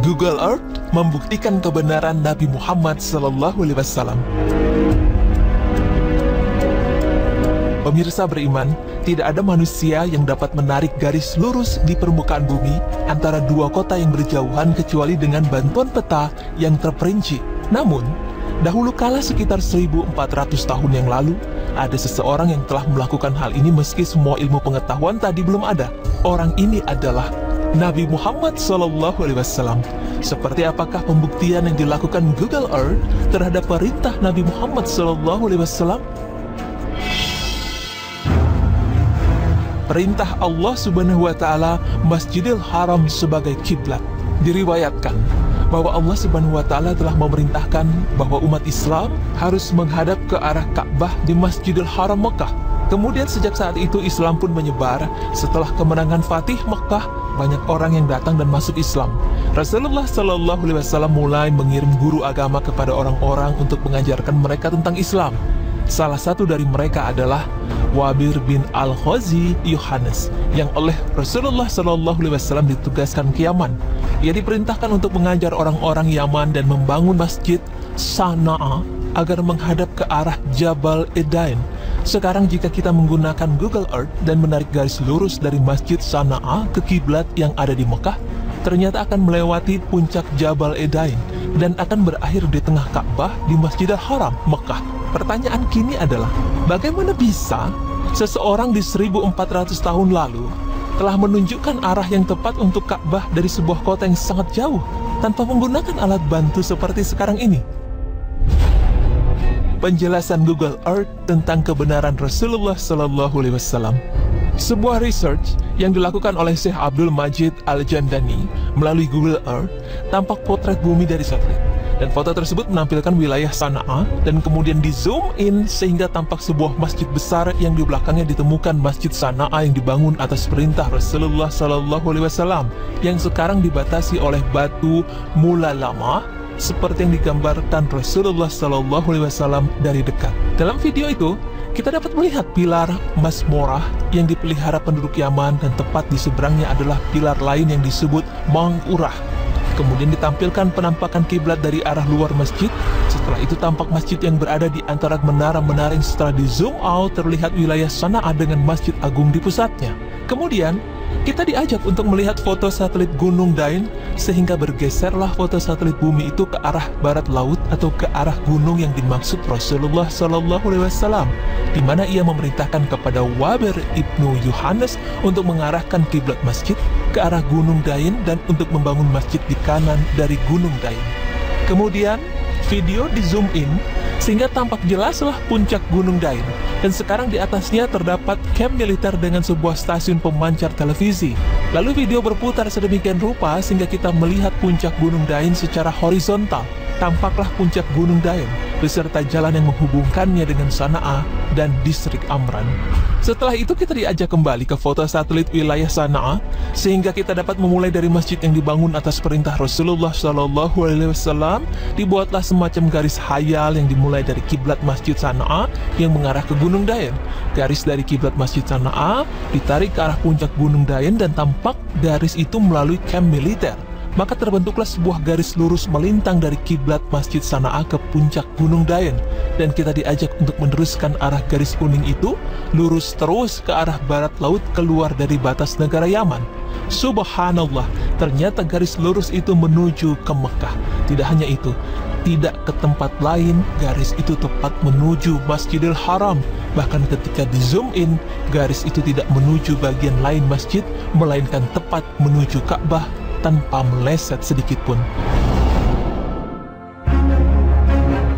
Google Earth membuktikan kebenaran Nabi Muhammad SAW. Pemirsa beriman, tidak ada manusia yang dapat menarik garis lurus di permukaan bumi antara dua kota yang berjauhan kecuali dengan bantuan peta yang terperinci. Namun, dahulu kala sekitar 1400 tahun yang lalu, ada seseorang yang telah melakukan hal ini meski semua ilmu pengetahuan tadi belum ada. Orang ini adalah Nabi Muhammad SAW. Seperti apakah pembuktian yang dilakukan Google Earth terhadap perintah Nabi Muhammad SAW? Perintah Allah Subhanahu wa Ta'ala Masjidil Haram sebagai kiblat. Diriwayatkan bahwa Allah Subhanahu wa Ta'ala telah memerintahkan bahwa umat Islam harus menghadap ke arah Ka'bah di Masjidil Haram Mekah. Kemudian sejak saat itu Islam pun menyebar. Setelah kemenangan Fatih Mekah, banyak orang yang datang dan masuk Islam. Rasulullah SAW mulai mengirim guru agama kepada orang-orang untuk mengajarkan mereka tentang Islam. Salah satu dari mereka adalah Wabir bin Al-Khazi Yohanes, yang oleh Rasulullah SAW ditugaskan ke Yaman. Ia diperintahkan untuk mengajar orang-orang Yaman dan membangun masjid Sana'a agar menghadap ke arah Jabal Edain. Sekarang jika kita menggunakan Google Earth dan menarik garis lurus dari masjid Sana'a ke kiblat yang ada di Mekah, ternyata akan melewati puncak Jabal Edain dan akan berakhir di tengah Ka'bah di Masjidil Haram Mekah. Pertanyaan kini adalah, bagaimana bisa seseorang di 1400 tahun lalu telah menunjukkan arah yang tepat untuk Ka'bah dari sebuah kota yang sangat jauh tanpa menggunakan alat bantu seperti sekarang ini? Penjelasan Google Earth tentang kebenaran Rasulullah SAW. Sebuah research yang dilakukan oleh Syekh Abdul Majid Al-Jandani melalui Google Earth tampak potret bumi dari satelit. Dan foto tersebut menampilkan wilayah Sana'a dan kemudian di zoom in sehingga tampak sebuah masjid besar yang di belakangnya ditemukan Masjid Sana'a yang dibangun atas perintah Rasulullah SAW yang sekarang dibatasi oleh batu mulalama seperti yang digambarkan Rasulullah SAW dari dekat. Dalam video itu, kita dapat melihat pilar Masmorah yang dipelihara penduduk Yaman dan tepat di seberangnya adalah pilar lain yang disebut Mangurah. Kemudian ditampilkan penampakan kiblat dari arah luar masjid. Setelah itu tampak masjid yang berada di antara menara-menara yang setelah di zoom out terlihat wilayah Sana'a dengan Masjid Agung di pusatnya. Kemudian kita diajak untuk melihat foto satelit Gunung Dain sehingga bergeserlah foto satelit bumi itu ke arah barat laut atau ke arah gunung yang dimaksud Rasulullah SAW, di mana ia memerintahkan kepada Wabir ibnu Yohanes untuk mengarahkan kiblat masjid ke arah Gunung Dain dan untuk membangun masjid di kanan dari Gunung Dain. Kemudian video di zoom in sehingga tampak jelaslah puncak Gunung Dain. Dan sekarang di atasnya terdapat camp militer dengan sebuah stasiun pemancar televisi. Lalu video berputar sedemikian rupa sehingga kita melihat puncak Gunung Dain secara horizontal. Tampaklah puncak Gunung Dain beserta jalan yang menghubungkannya dengan Sana'a dan distrik Amran. Setelah itu kita diajak kembali ke foto satelit wilayah Sana'a sehingga kita dapat memulai dari masjid yang dibangun atas perintah Rasulullah SAW. Dibuatlah semacam garis khayal yang dimulai dari kiblat masjid Sana'a yang mengarah ke Gunung Dain. Garis dari kiblat masjid Sana'a ditarik ke arah puncak Gunung Dain dan tampak garis itu melalui camp militer. Maka terbentuklah sebuah garis lurus melintang dari kiblat Masjid Sana'a ke puncak Gunung Dain. Dan kita diajak untuk meneruskan arah garis kuning itu lurus terus ke arah barat laut keluar dari batas negara Yaman. Subhanallah, ternyata garis lurus itu menuju ke Mekah. Tidak hanya itu, tidak ke tempat lain, garis itu tepat menuju Masjidil Haram. Bahkan ketika di zoom in, garis itu tidak menuju bagian lain masjid, melainkan tepat menuju Ka'bah tanpa meleset sedikit pun.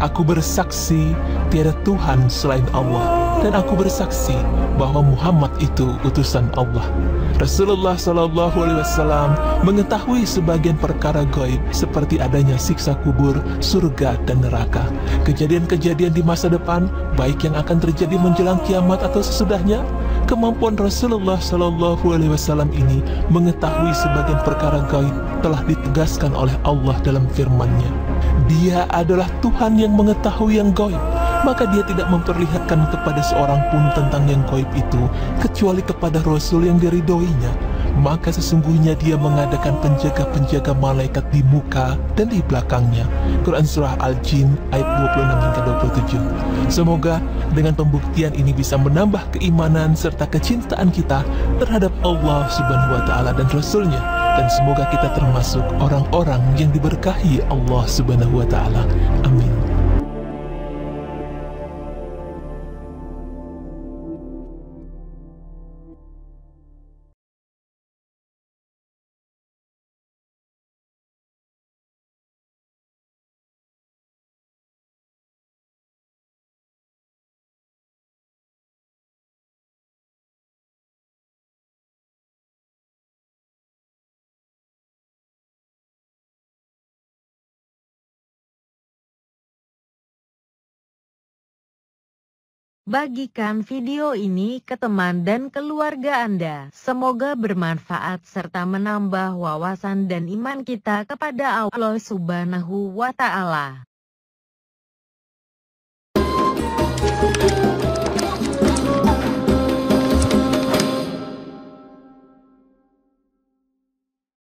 Aku bersaksi tiada Tuhan selain Allah, dan aku bersaksi bahwa Muhammad itu utusan Allah. Rasulullah SAW mengetahui sebagian perkara gaib seperti adanya siksa kubur, surga, dan neraka. Kejadian-kejadian di masa depan, baik yang akan terjadi menjelang kiamat atau sesudahnya. Kemampuan Rasulullah SAW ini mengetahui sebagian perkara gaib telah ditegaskan oleh Allah dalam firman-Nya. Dia adalah Tuhan yang mengetahui yang gaib, maka dia tidak memperlihatkan kepada seorang pun tentang yang gaib itu, kecuali kepada Rasul yang diridhoinya. maka sesungguhnya dia mengadakan penjaga-penjaga malaikat di muka dan di belakangnya. Quran Surah Al-Jin ayat 26 hingga 27. Semoga dengan pembuktian ini bisa menambah keimanan serta kecintaan kita terhadap Allah Subhanahu wa Ta'ala dan Rasul-Nya, dan semoga kita termasuk orang-orang yang diberkahi Allah Subhanahu wa Ta'ala. Amin. Bagikan video ini ke teman dan keluarga Anda. Semoga bermanfaat serta menambah wawasan dan iman kita kepada Allah Subhanahu wa Ta'ala.